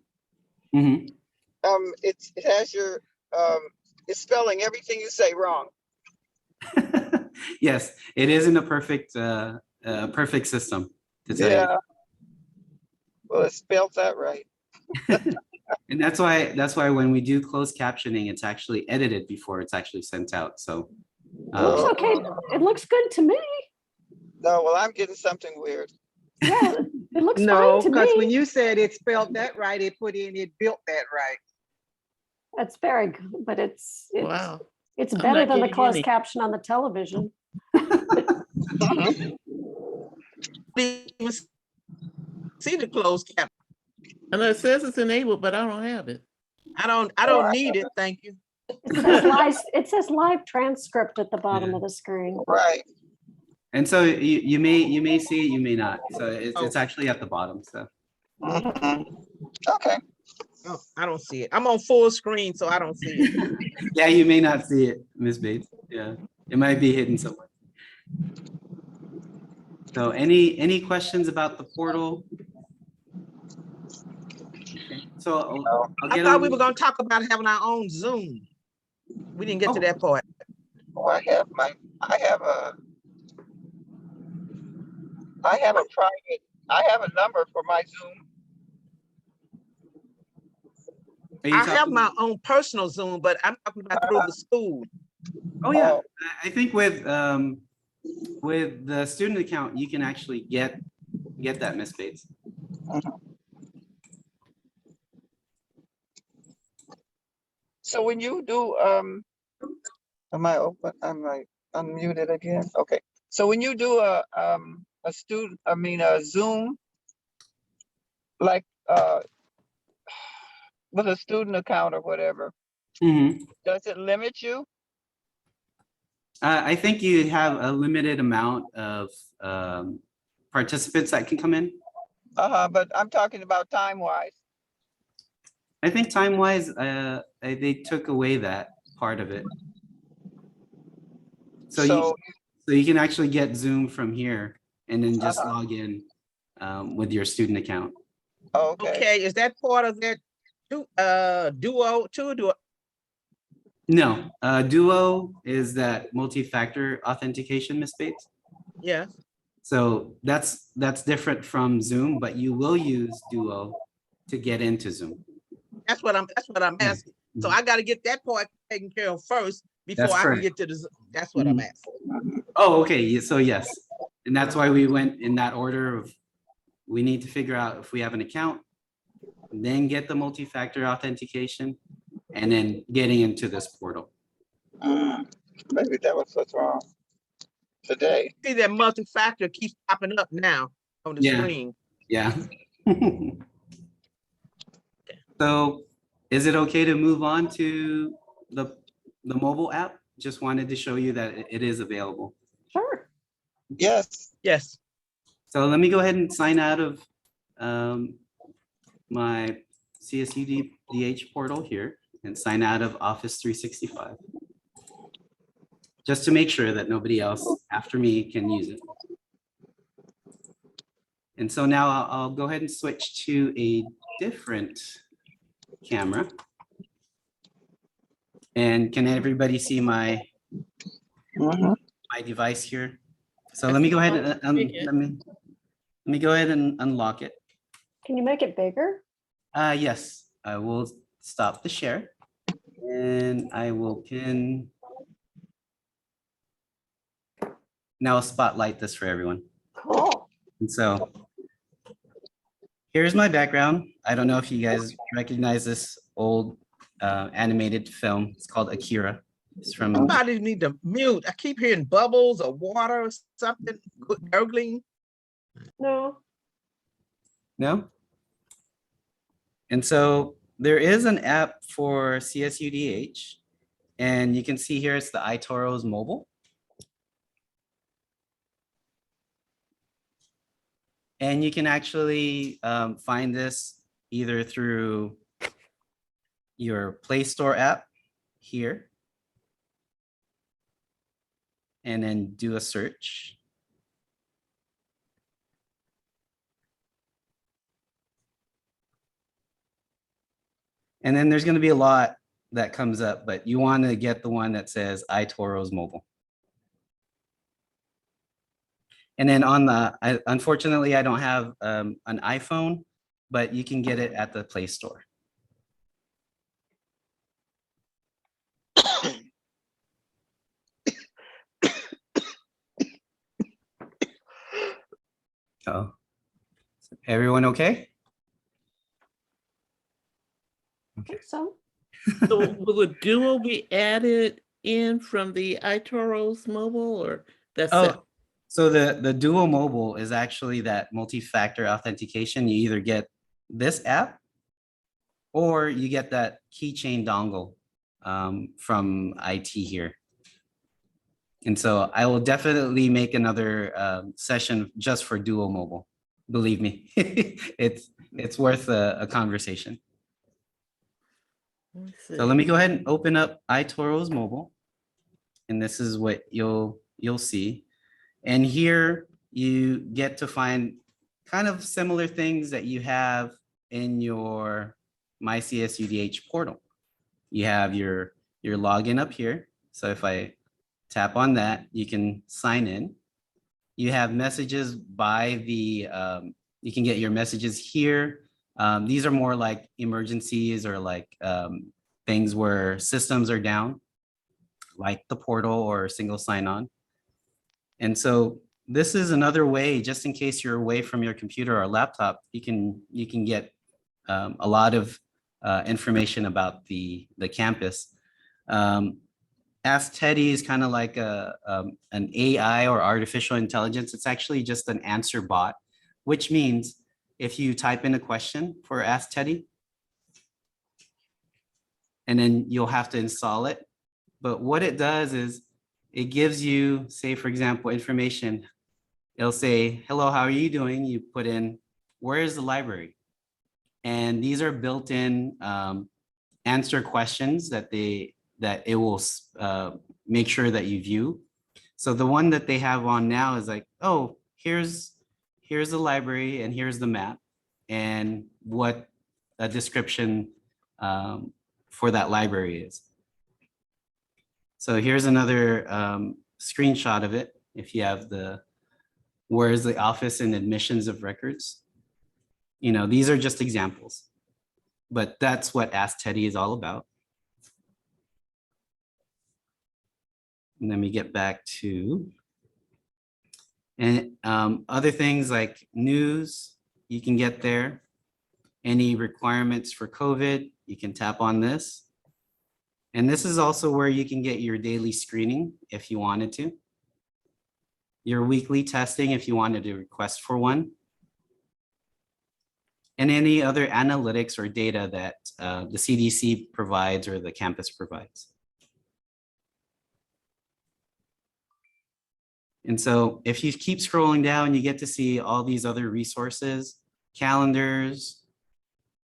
Mhm. it has your it's spelling everything you say wrong. Yes, it isn't a perfect system to tell you. Yeah. Well, it spelled that right. And that's why when we do closed captioning, it's actually edited before it's actually sent out. So Looks okay. It looks good to me. No, well, I'm getting something weird. Yeah, it looks No, fine to because when me. you said it spelled that right, it put in, it built that right. That's very good, but it's Wow. it's I'm better not than the getting closed any. caption on the television. Even see the closed cap. And it says it's enabled, but I don't have it. I don't need it. Thank you. It says live transcript at the bottom of the screen. Right. and so you may see it, you may not. So it's actually at the bottom. So Okay. Oh, I don't see it. I'm on full screen, so I don't see it. yeah, you may not see it, Ms. Bates. Yeah, it might be hidden somewhere. So any questions about the portal? Okay. So I'll I get thought on. we were gonna talk about having our own Zoom. We didn't get to that part. Oh, I have a private, I have a number for my Zoom. Are you I have talking- my own personal Zoom, but I'm talking about through the school. Oh yeah, I think with With the student account, you can actually get that, Miss Bates. So when you do, am I open? Am I unmuted again? Okay. So when you do a student, I mean, a Zoom, like, with a student account or whatever, does it limit you? I think you have a limited amount of participants that can come in. But I'm talking about time-wise. I think time-wise, they took away that part of it. So you can actually get Zoom from here and then just log in with your student account. Okay, is that part of that Duo too? No, Duo is that multi-factor authentication, Miss Bates. Yeah. So that's different from Zoom, but you will use Duo to get into Zoom. That's what I'm asking. So I got to get that part taken care of first before I can get to the. That's what I'm asking. Oh, okay. So yes, and that's why we went in that order of we need to figure out if we have an account, then get the multi-factor authentication, and then getting into this portal. Maybe that was what's wrong today. See that multi-factor keeps popping up now on the screen. Yeah. So is it okay to move on to the mobile app? Just wanted to show you that it is available. Sure. Yes. Yes. So let me go ahead and sign out of my CSUDH portal here and sign out of Office 365. Just to make sure that nobody else after me can use it. And so now I'll go ahead and switch to a different camera. And can everybody see my device here? So let me go ahead and let me go ahead and unlock it. Can you make it bigger? Yes, I will stop the share and I will pin. Now I'll spotlight this for everyone. Cool. And so here's my background. I don't know if you guys recognize this old animated film. It's called Akira. It's from. Somebody need to mute. I keep hearing bubbles or water or something gurgling. No. No? And so there is an app for CSUDH, and you can see here it's the iToros mobile. And you can actually find this either through your Play Store app here, and then do a search. And then there's going to be a lot that comes up, but you want to get the one that says iToros mobile. And then on the, unfortunately, I don't have an iPhone, but you can get it at the Play Store. Oh, everyone okay? Okay. So So will the Duo be added in from the iToros mobile, or that's it? So the Duo Mobile is actually that multi-factor authentication. You either get this app or you get that keychain dongle from IT here. And so I will definitely make another session just for Duo Mobile. Believe me, it's worth a conversation. So let me go ahead and open up iToros Mobile. And this is what you'll see. And here you get to find kind of similar things that you have in your MyCSUDH portal. You have your login up here. So if I tap on that, you can sign in. You have messages by the, you can get your messages here. These are more like emergencies or like things where systems are down, like the portal or single sign-on. And so this is another way, just in case you're away from your computer or laptop, you can get a lot of information about the campus. Ask Teddy is kind of like an AI or artificial intelligence. It's actually just an answer bot, which means if you type in a question for Ask Teddy, and then you'll have to install it. But what it does is it gives you, say, for example, information. It'll say, hello, how are you doing? You put in, where is the library? And these are built-in answer questions that it will make sure that you view. So the one that they have on now is like, oh, here's the library and here's the map and what a description for that library is. So here's another screenshot of it. If you have where is the office and admissions of records? You know, these are just examples, but that's what Ask Teddy is all about. And then we get back to, and other things like news, you can get there. Any requirements for COVID, you can tap on this. And this is also where you can get your daily screening if you wanted to. Your weekly testing if you wanted to request for one. And any other analytics or data that the CDC provides or the campus provides. And so if you keep scrolling down, you get to see all these other resources, calendars,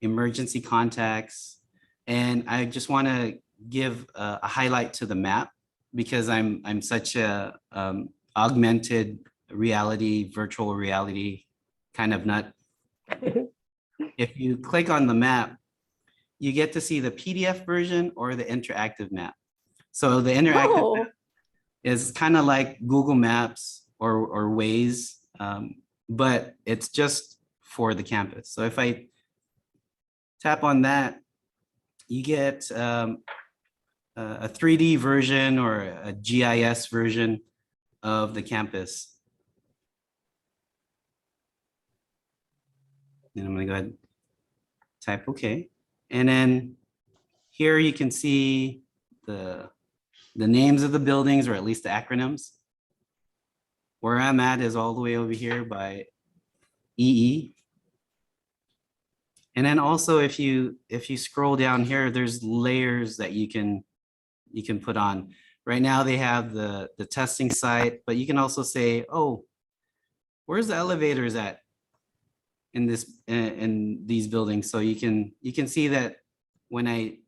emergency contacts. And I just want to give a highlight to the map because I'm such a augmented reality, virtual reality kind of nut. If you click on the map, you get to see the PDF version or the interactive map. So the interactive map is kind of like Google Maps or Waze, but it's just for the campus. So if I tap on that, you get a 3D version or a GIS version of the campus. And I'm gonna go ahead and type OK. And then here you can see the names of the buildings, or at least the acronyms. Where I'm at is all the way over here by EE. And then also if you scroll down here, there's layers that you can put on. Right now they have the testing site, but you can also say, oh, where's the elevators at in these buildings? So you can see that when I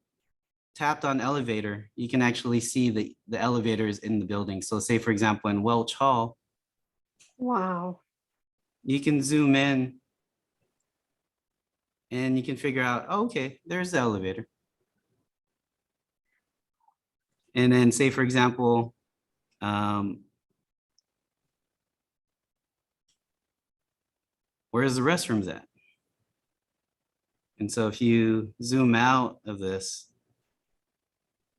tapped on elevator, you can actually see the elevators in the building. So say, for example, in Welch Hall, Wow. you can zoom in and you can figure out, oh, okay, there's the elevator. And then say, for example, where's the restrooms at? And so if you zoom out of this,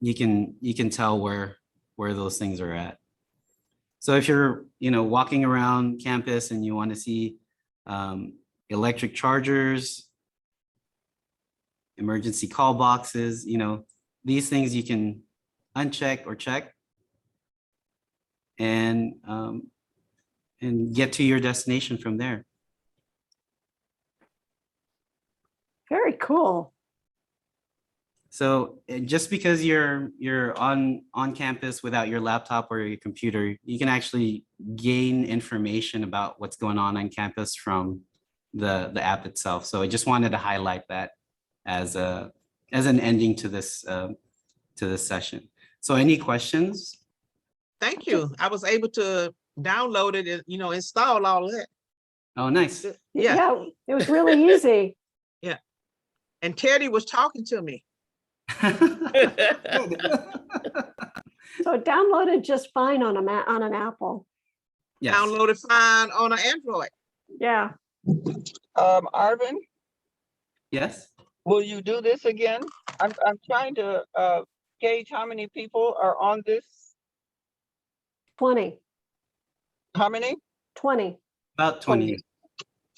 you can tell where those things are at. So if you're walking around campus and you want to see electric chargers, emergency call boxes, these things you can uncheck or check and get to your destination from there. Very cool. So just because you're on campus without your laptop or your computer, you can actually gain information about what's going on campus from the app itself. So I just wanted to highlight that as an ending to this session. So any questions? Thank you. I was able to download it and, install all that. Oh, nice. Yeah, it was really easy. Yeah. And Teddy was talking to me. So it downloaded just fine on an Apple. Yes. Downloaded fine on an Android. Yeah. Arvin, Yes. will you do this again? I'm trying to gauge how many people are on this. 20. How many? 20, About 20.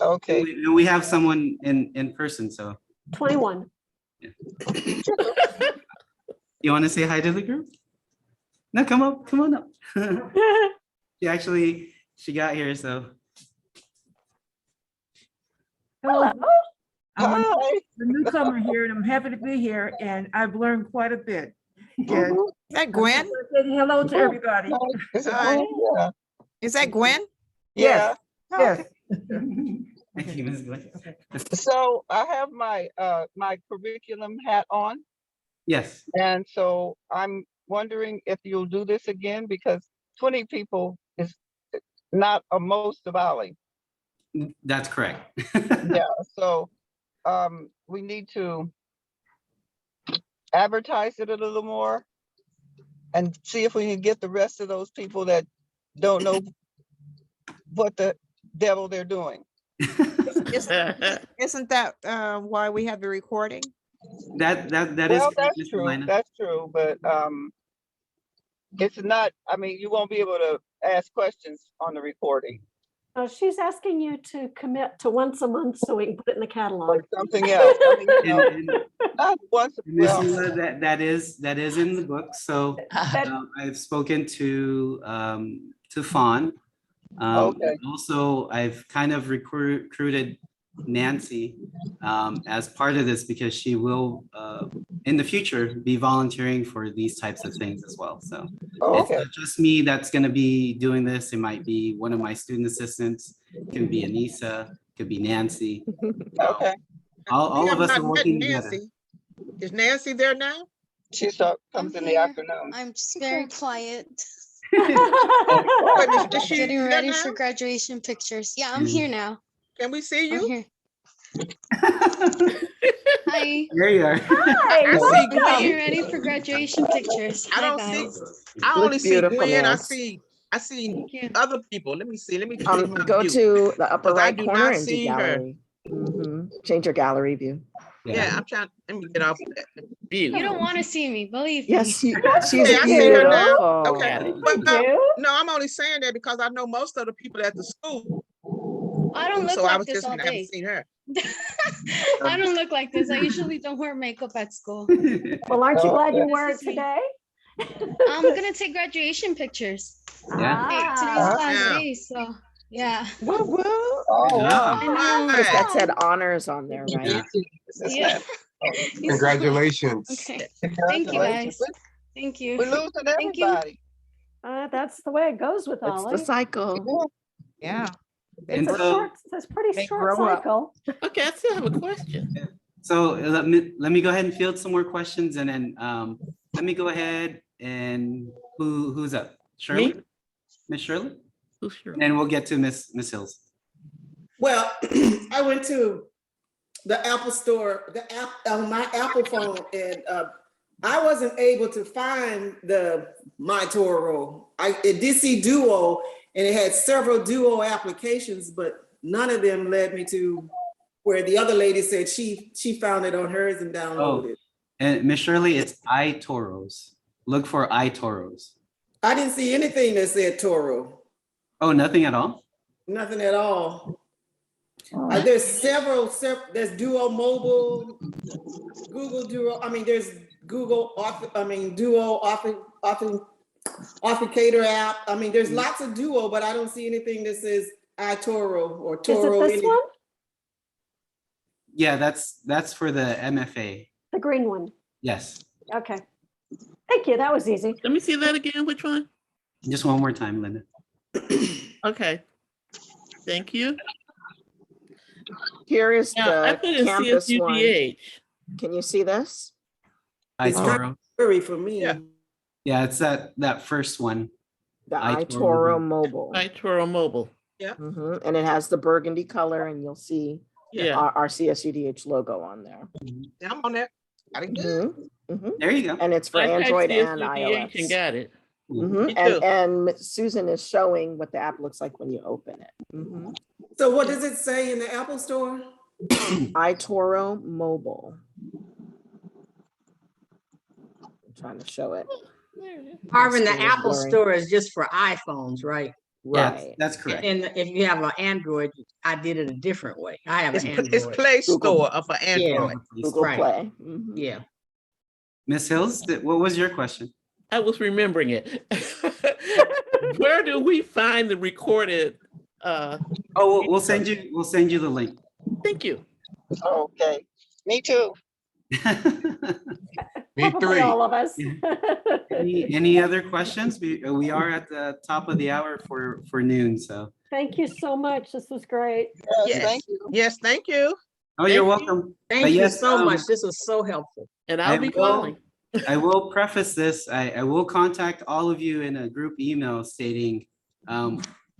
Okay. We have someone in person, so 21. you want to say hi to the group? No, come on up. She got here, so. Hello. I'm Hi. the newcomer here and I'm happy to be here and I've learned quite a bit. And Is that Gwen? hello to everybody. Is it Hi. Gwen? Yeah. Is that Gwen? Yeah. Yes. Thank you, Ms. Glenn. So I have my my curriculum hat on, Yes, and so I'm wondering if you'll do this again because 20 people is not a most of Ollie. that's correct. Yeah. So we need to advertise it a little more and see if we can get the rest of those people that don't know what the devil they're doing. Isn't that why we have the recording? That is Well, correct, that's Ms. true. Malina. That's true. But it's not, I mean, you won't be able to ask questions on the recording She's asking you to commit to once a month so we can put it in the catalog. or something else. I mean, you know, And not once, Ms. well, Malina, that is in the book. So I've spoken to Fawn. Okay. Also, I've kind of recruited Nancy as part of this because she will in the future be volunteering for these types of things as well. So it's Okay. not just me that's going to be doing this. It might be one of my student assistants. It can be Anissa. It could be Nancy. Okay. All of us have are not met working together. Nancy. Is Nancy there now? She comes in the afternoon. I'm just very quiet, Wait, is she getting there ready now? for graduation pictures. Yeah, I'm here now. Can we see I'm you? here. Hi. There you are. Hi, I see I'm getting Gwen. ready for graduation pictures. I Hi, don't guys. see, I only see beautiful, Gwen. I Nance. see Thank you. other people. Let me see. Let me change my Go view. to the upper 'Cause I right do corner not and do see her. gallery. Change your gallery view. Yeah, I'm trying. Let me get off that You view. don't want to see me, believe Yes, me. she's Yeah, I see her now. beautiful. Okay. But no, I'm only saying that because I know most of the people at the school. I don't look So I like was this just, all I haven't day. seen her. I don't look like this. I usually don't wear makeup at school. Well, aren't you glad you This wear it is me. today? I'm gonna take graduation pictures. Yeah. Hey, today's Ah, last Yeah. day, so yeah. Oh, Good job. I know. Notice that said honors on there, right? Yeah. Congratulations. Okay. Thank you, guys. Thank you. We're losing Thank you. everybody. that's the way it goes with It's the Ollie. cycle. Yeah. And It's a so, short, it's a pretty They short grow up. cycle. Okay, I still have a question. so let me go ahead and field some more questions, and then let me go ahead and who's up? Shirley, Miss Shirley, Who's sure? and then we'll get to Miss Hills. Well, I went to the Apple store, the app on my Apple phone, and I wasn't able to find the MyToro. It did see Duo, and it had several Duo applications, but none of them led me to where the other lady said she found it on hers and downloaded it. And Miss Shirley, it's iToros. Look for iToros. I didn't see anything that said Toro. Oh, nothing at all? Nothing at all. There's several, there's Duo Mobile, Google Duo. I mean, there's Google, Duo Authenticator app. I mean, there's lots of Duo, but I don't see anything that says iToro or Toro. Is it this one? Yeah, that's for the MFA. The green one. Yes. Okay. Thank you. That was easy. Let me see that again. Which one? Just one more time, Linda. Okay. Thank you. Here is Now, I the put in campus one. CSUDH. Can you see this? iToro. Hurry for me. Yeah, it's that first one. The iToro iToro Mobile. iToro Mobile. Yeah. And it has the burgundy color, and you'll see Yeah. our CSUDH logo on there. Yeah, I'm on that. I didn't get it. There you go. And it's for I typed Android and CSUDH and iOS. got it. Me too. And Susan is showing what the app looks like when you open it. So what does it say in the Apple store? iToro Mobile. I'm trying to show it. Arvin, the Screen is Apple blurry. Store is just for iPhones, right? Yeah, Right. that's correct. And if you have an Android, I did it a different way. I have an Android. It's Play Google. Store for Android. Google Right. Play. Mhm. Yeah. Ms. Hills, what was your question? I was remembering it. Where do we find the recorded? Oh, we'll send you the link. Thank you. Okay, me too. Me Probably three. all of us. Any other questions? We are at the top of the hour for noon, so. Thank you so much. This was great. Yes, thank you. Yes, thank you. Oh, you're welcome. Thank But you yes, so much. This was so helpful. And I'll be calling. I will preface this. I will contact all of you in a group email stating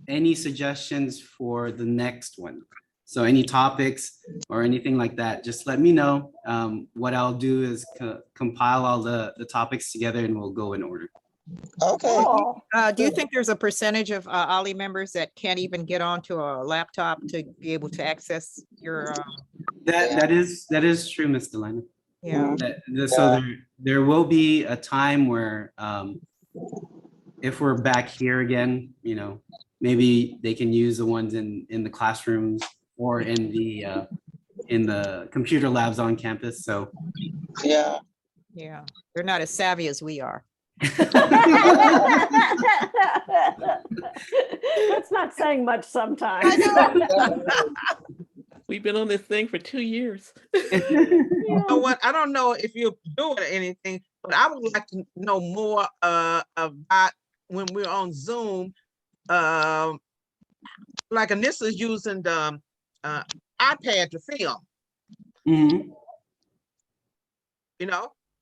any suggestions for the next one. So any topics or anything like that, just let me know. What I'll do is compile all the topics together and we'll go in order. Okay. Cool. Do you think there's a percentage of OLLI members that can't even get onto a laptop to be able to access your? That is true, Ms. Delana. Yeah. So there will be a time where if we're back here again, maybe they can use the ones in the classrooms or in the computer labs on campus. So Yeah. Yeah, they're not as savvy as we are. That's not saying much sometimes. We've been on this thing for 2 years. You know what? I don't know if you're doing anything, but I would like to know more about when we're on Zoom. Like Anissa's using the iPad to film. Mhm.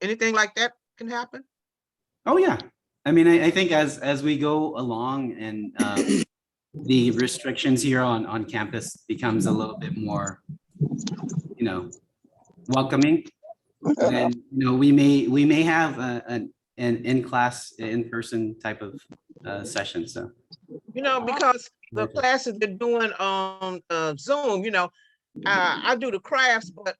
Anything like that can happen. Oh yeah. I mean, I think as we go along and the restrictions here on campus becomes a little bit more, welcoming, then we may have an in-class, in-person type of session. So Because the classes they're doing on Zoom, I do the crafts, but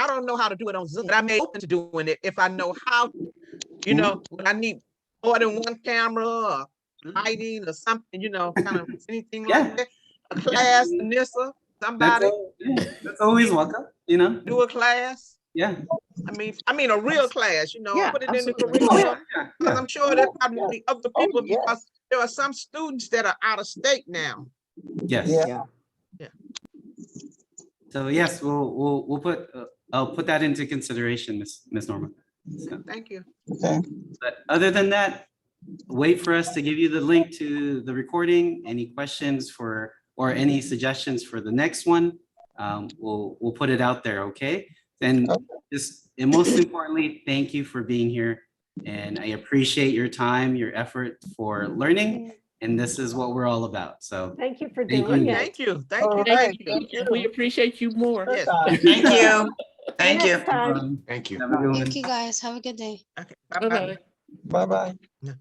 I don't know how to do it on Zoom, but I may open to doing it if I know how, when I need more than one camera or lighting or something, kind of anything like that. A class, Anissa, somebody. That's always welcome, Do a class. Yeah. I mean a real class, Yeah, put it in the absolutely. curriculum. Because I'm sure there's probably other people because there are some students that are out of state now. Yes. Yeah. So yes, we'll put I'll put that into consideration, Miss Norma. So, Thank you. Okay. but other than that, wait for us to give you the link to the recording. Any questions or any suggestions for the next one, we'll put it out there. Okay. And and most importantly, thank you for being here. And I appreciate your time, your effort for learning. And this is what we're all about. So Thank you for doing it. Thank you. Thank All you. right. Thank you. We appreciate you more. Yes. Thank you. Thank you. Next time. Thank you. have a good one. Thank you guys. Have a good day. Okay. Bye-bye. Bye-bye. Bye-bye.